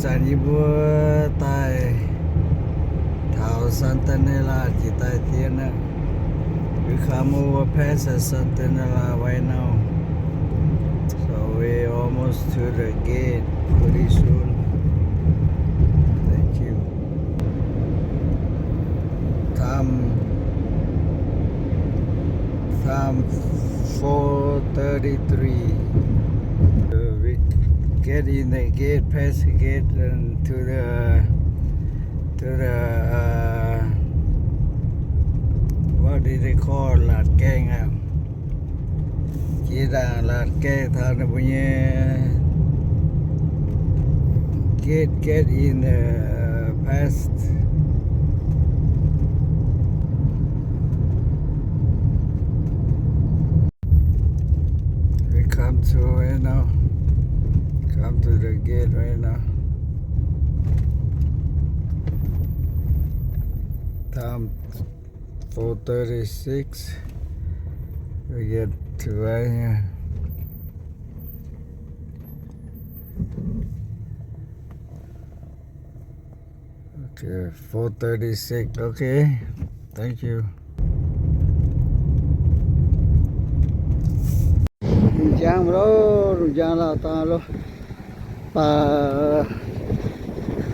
Chinese bữa tại Thảo Santanella chỉ tại thiên á. We come overpass at Santanella right now. So we almost to the gate pretty soon. Thank you. Time 4:33. We get in the gate, pass the gate, and to the what did they call Lạt Keng à? Chỉ là Lạt Keng thôi nó bây get in past. We come to right now. Come to the gate right now. Time 4:36. We get to right here. Okay, 4:36. Okay, thank you. Rujang bro, rujang lah ta lo. Pa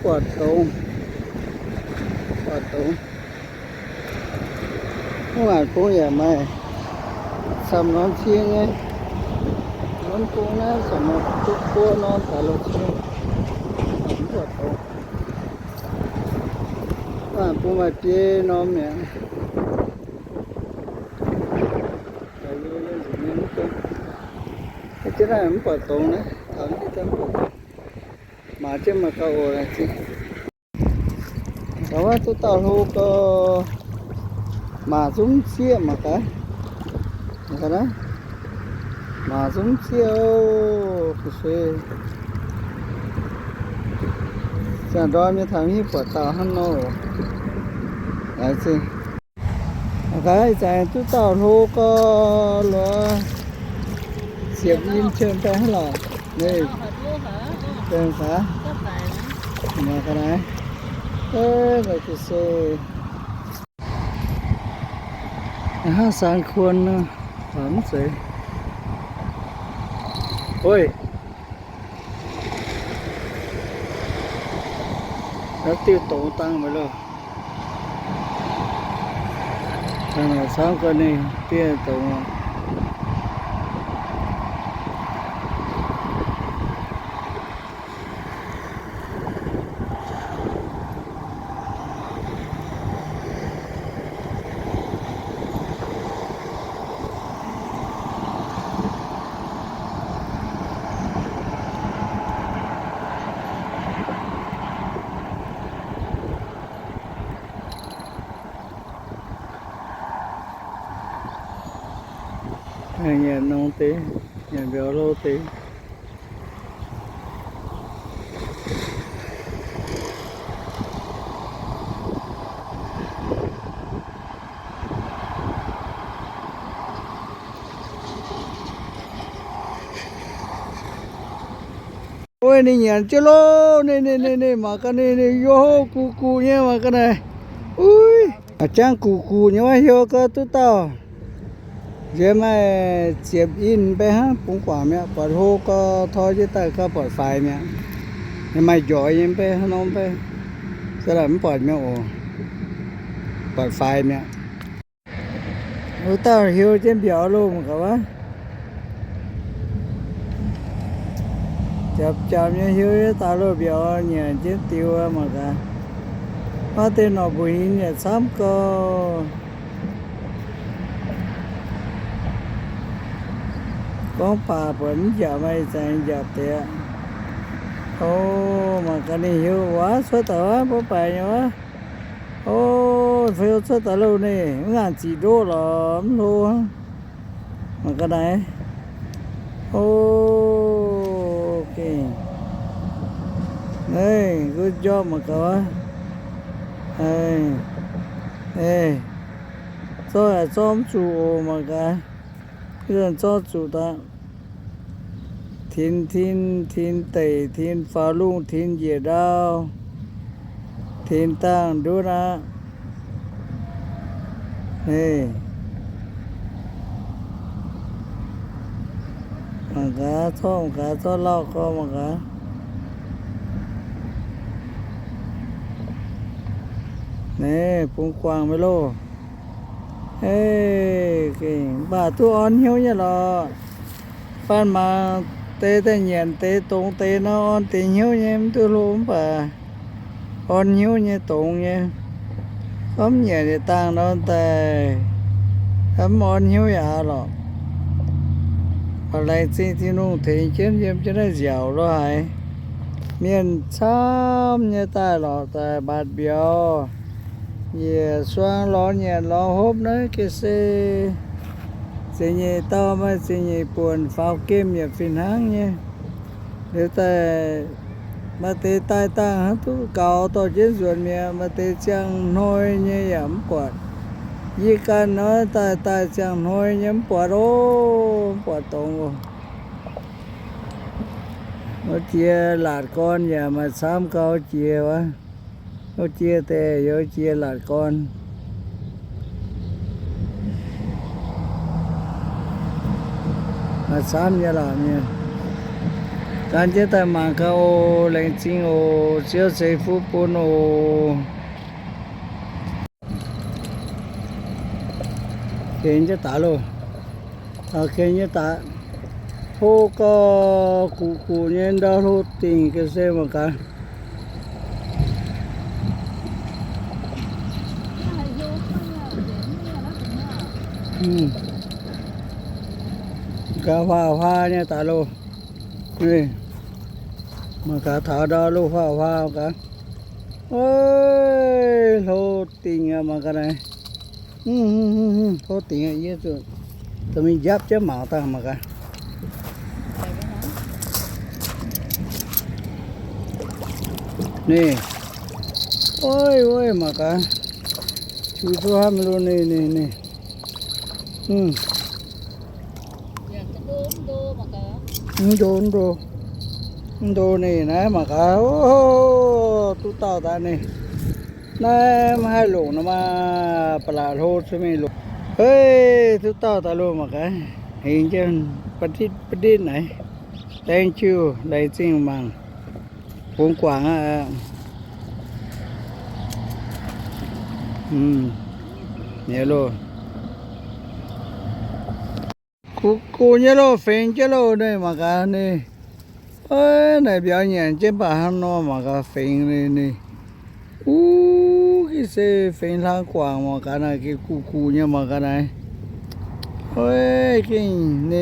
quạt tông. Không phải cô nhà mày sầm nó chiên ấy, nó cũng nó sầm nó chút cua nó cả lột chiên, không quạt tông. À, cô mà chia nó mẹ. Cái này không quạt tông đấy, thằng cái chân mà trên mà cầu này chứ. Đó tôi tao hô có mà súng chia mà cái đó mà súng chia cái xe chẳng đó mới thằng như quả tàu hắn nó đấy chứ cái chạy tôi tao hô có là xiết in trên tay hết là đây trên cả mà cái này rồi cái xe sáng khuôn lắm rồi. Ôi nó tiêu tổ tăng mới rồi. Thằng nào sáng khuôn này tiêu tổ mà. Nhà nông tế, nhà béo lô tế. Ôi này nhà chứ lô, này mà cái này vô cù nha mà cái này. Ui, chẳng cù nhưng mà hiểu cơ tôi tao. Giờ mà chụp in bé ha cũng quả mẹ quả hô có thôi chứ ta có quả phải mẹ nhưng mà giỏi em bé nó bé sẽ làm quả mẹ ồ quả phải mẹ ta hiểu trên biểu luôn mà các bác chụp như hiểu ta luôn biểu nhà trên tiêu mà cả có tên nó bùi nhà sắm cơ con bà vẫn giờ mày sang giờ tiệt ô mà cái này hiểu quá số tờ bố bà nhá ô phải số tờ lâu này ngàn chỉ đô lắm luôn mà cái này ok đây good job mà các đây rồi là xóm chủ mà cái cái cho chủ ta thiên tẩy thiên phá lung thiên dìa đao thiên tang đu ra nè mà cá cho lau co mà cá nè phun quang mới lô ê cái bà tu on hiếu nhá lọ phan mà tê tê nhện tê tông tê nó on tê hiếu nhá em tu luôn bà on hiếu nhá tông nhá ấm nhẹ để tăng nó tê ấm on hiếu ya lọ ở lại thì nó thấy chiến em cho nó dẻo rồi miền xóm như ta lọ ta bát biểu về xoang lọ nhẹ lọ hốp nữa cái xe xe nhẹ to mà xe nhẹ buồn phao kim nhẹ phiền háng nhé để ta mà tê tai ta hết tu cầu to chiến ruột mẹ mà tê chẳng nôi nhé ẩm quạt vì cả nó ta chẳng nôi nhắm quạt ô quạt tông rồi nó chia lạt con nhà mà xám cao chia quá nó chia tê vô chia lạt con mà xám như làm nha can chế ta mang cao lên chính ô chiếu xây phú bún ô kênh chế tả luôn kênh chế tả hô có cụ nhân đó hô tình cái xe mà cả cá hoa nha tả lô này mà cả thả đó lô hoa cả ôi hô tình à mà cái này hô tình à vậy rồi tụi mình giáp chứ mạo ta mà cả nè ôi mà cả chú số ham luôn nè đô này nè mà cả tu tao ta này nè hai lỗ nó mà bả hô cho mình lỗ ê tu tao ta luôn mà cả hình chân bắt đi này thank you đây chính bằng Phun Quảng à nhớ luôn cô nhớ luôn phèn chứ luôn đây mà cả này ơi này biểu diễn trên bà hắn nó mà cả phèn này này cái xe phèn thang Quảng mà cả này cái cu nha mà cả này ơi cái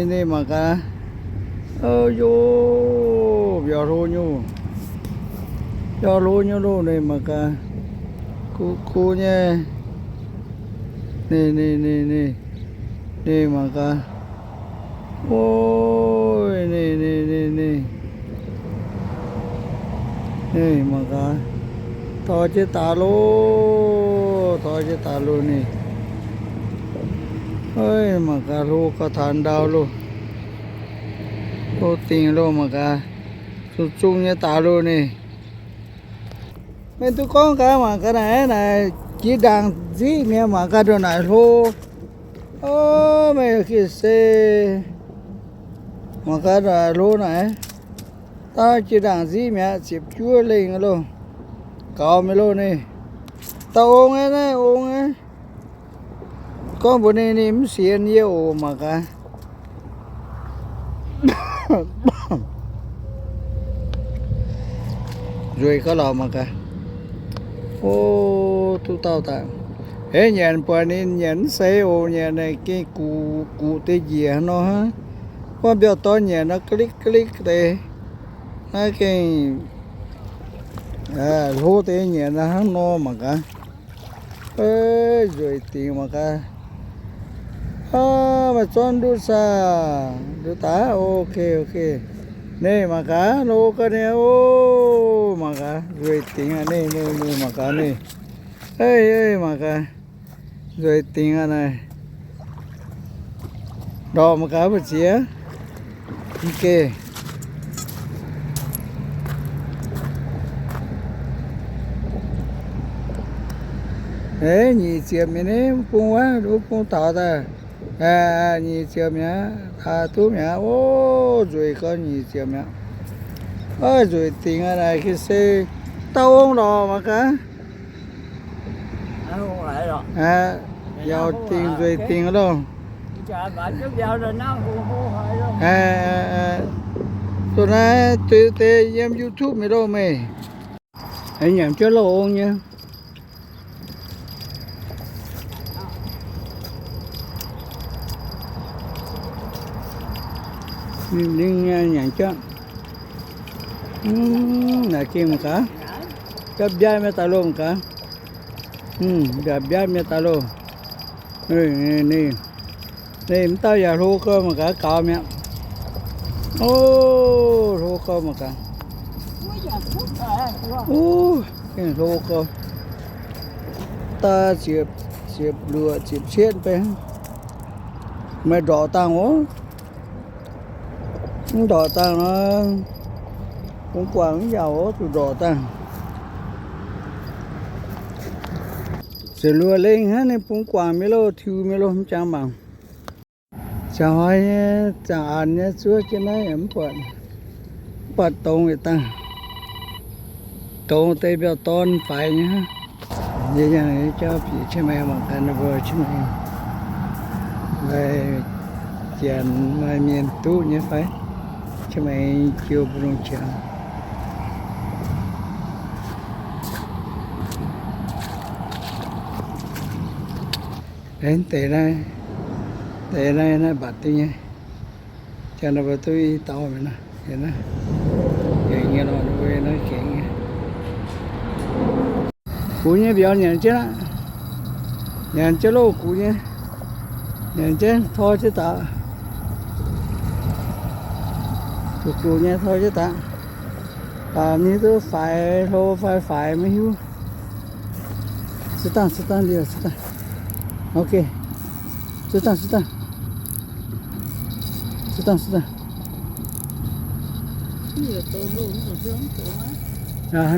này mà cả vô biểu thôi nhu cho lô này mà cả cô nha nè mà cả ôi nè mà cả to chứ ta lô nè ơi mà cả lô có thàn đau luôn lô tình lô mà cả chung như ta lô nè bên tôi có cái mà cái này chỉ đang gì mẹ mà cái đồ này thôi mẹ cái xe mà cái đồ lô này ta chỉ đang gì mẹ chụp chúa lên luôn cao mẹ lô này tao ôm ấy con bữa nay nếm xiên nhiều mà cái rồi có lò mà cái ô tu tao ta ê nhện bữa nay nhện xe ô nhện này cái cụ tê gì nó ha con biểu to nhện nó click đây nó cái lô tê nhện nó mà cả ê rồi tiền mà cả mà chọn đu sa đu tá ok nè mà cả lô cái này ô mà cả rồi tiền nè mà cả nè ê mà cả rồi tiền này đó mà cả bữa chia ok Thế nhị chiếm mẹ này bung quá đủ bung tỏ ta nhị chiếm mẹ thà tú mẹ ô rồi có nhị chiếm mẹ ơi rồi tiền ở đây cái xe tao không đò mà cả không lại rồi giàu tiền rồi tiền ở đâu chờ bà chút giờ rồi nó không phải đâu tôi nói tê em YouTube mày đâu mày anh nhầm cho lộ nha nhưng nhảy cho là kim cả cấp giai meta luôn cả gặp giai meta luôn nè em tao giờ thu cơ mà cả cọ mẹ ô thu cơ mà cả cái thu cơ ta chịp lừa chịp xiênไปmày đỏ tàng ó đỏ tàng nó cũng quảng giàu từ đỏ tàng sẽ lùa lên hết nên cũng quảng mấy lô thiếu mấy lô không chẳng bằng chào hỏi chào anh nhé chúa cho nó em bật tông người ta tông tây biểu tôn phải nhá như thế này cho chị cho mẹ bằng cái nó vừa chứ mày về chuyện mà miền tu như phải cho mày chưa buông chán đến tới đây nó bật đi nha cho nó vào tôi tao vậy nè vậy nè vậy nghe nó về nó kiện cú nhé biểu nhận chứ đó nhận chứ lô cú nhé nhận chứ thôi chứ ta cú nhé thôi chứ ta như tôi phải lô phải mới hiểu sit down đi sit down ok sit down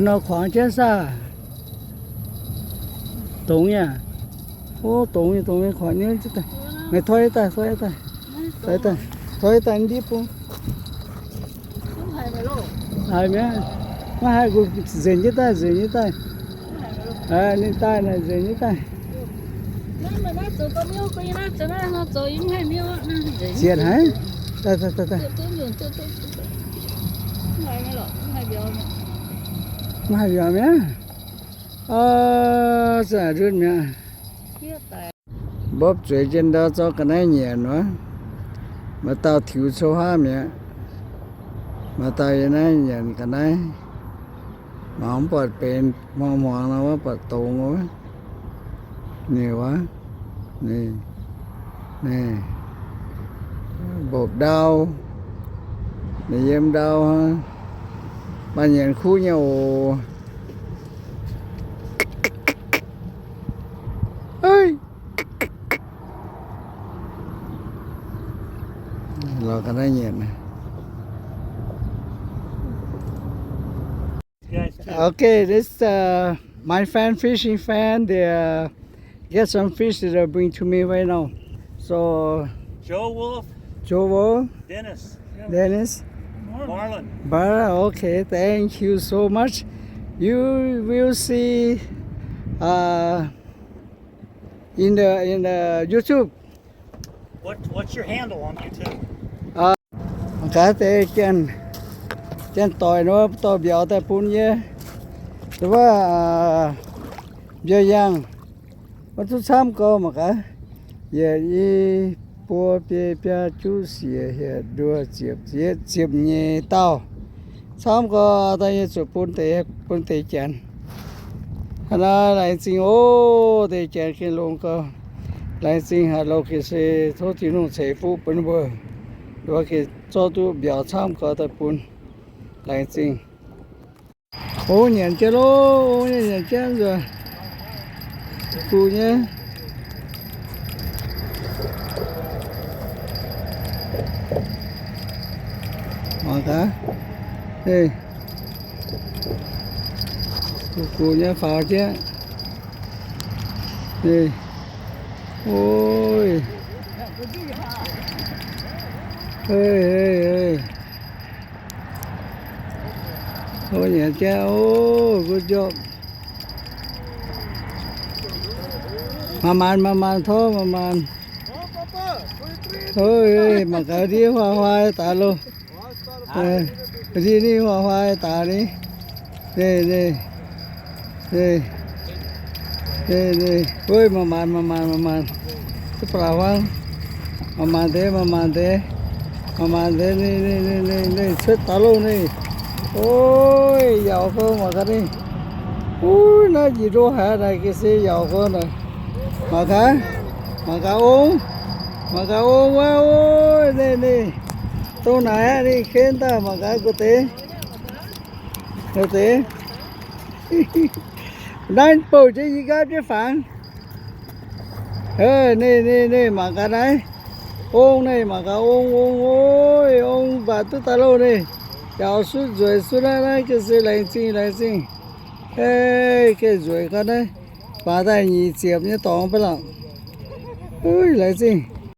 nó khoảng chết sao tốn nha ô tốn khoảng nhớ chứ ta mày thôi ta đi po hai mẹ mà hai cô dền như ta nên ta này dền như ta chuyện hả ta hai giờ mẹ giờ run mẹ bóp dưới trên đó cho cái này nhẹ nữa mà tao thiếu số ha mẹ mà tao vậy này nhận cái này mà không bật bền mong nó bật tồn quá nhiều quá nè bột đau để em đau ha ba nhận khu nhau ơi lo cái này nhẹ này okay this my fan fishing fan they get some fish that are bring to me right now so Joe Wolf Dennis Marlon okay thank you so much you will see in the YouTube what's your handle on YouTube cá tê trên tỏi nó tỏi béo tại phun nhé đúng không bia giang mà tôi tham câu mà cả giờ đi bùa bia chú xỉa hiện đua chiệp nhẹ tao tham câu tại chỗ phun tê chén nó lại xin ô tê chén khi luôn cơ lại xin hà lô khi xe thôi thì nó sẽ phụ bên bờ đôi khi cho tôi biểu tham câu tại phun lại xin ô nhận chết lô nhận chết rồi cụ nhé mà cả đây cụ nhé phá chứ นี่โอ้ยเฮ้ยเฮ้ยเฮ้ยโอ้ยเนี่ยแกโอ้ good job มาท้อมาเฮ้ยเฮ้ยมากระดิ่งหัวตาโลดีนี่หัวตานี่นี่นี่นี่นี่เฮ้ยมาจะปลาวางมาเด้นี่ชุดตาโลนี่โอ้ยยาวเข้ามากระดิ่งโอ้ยน่าจีโร่หาได้กี่สิยาวเข้าหน่อยมากะองว้าโอ้ยนี่ตัวไหนนี่เข็นตามากะกูเตะนั่นปู่จะยิงกับจะฝังนี่มากะไหนองนี่มากะองโอ้ยองบาตุตาโลนี่ยาวสุดสวยสุดนะก็สิแรงจริงเฮ้ยแค่สวยกันนะ把带你姐夫你挡不了，哎，来劲。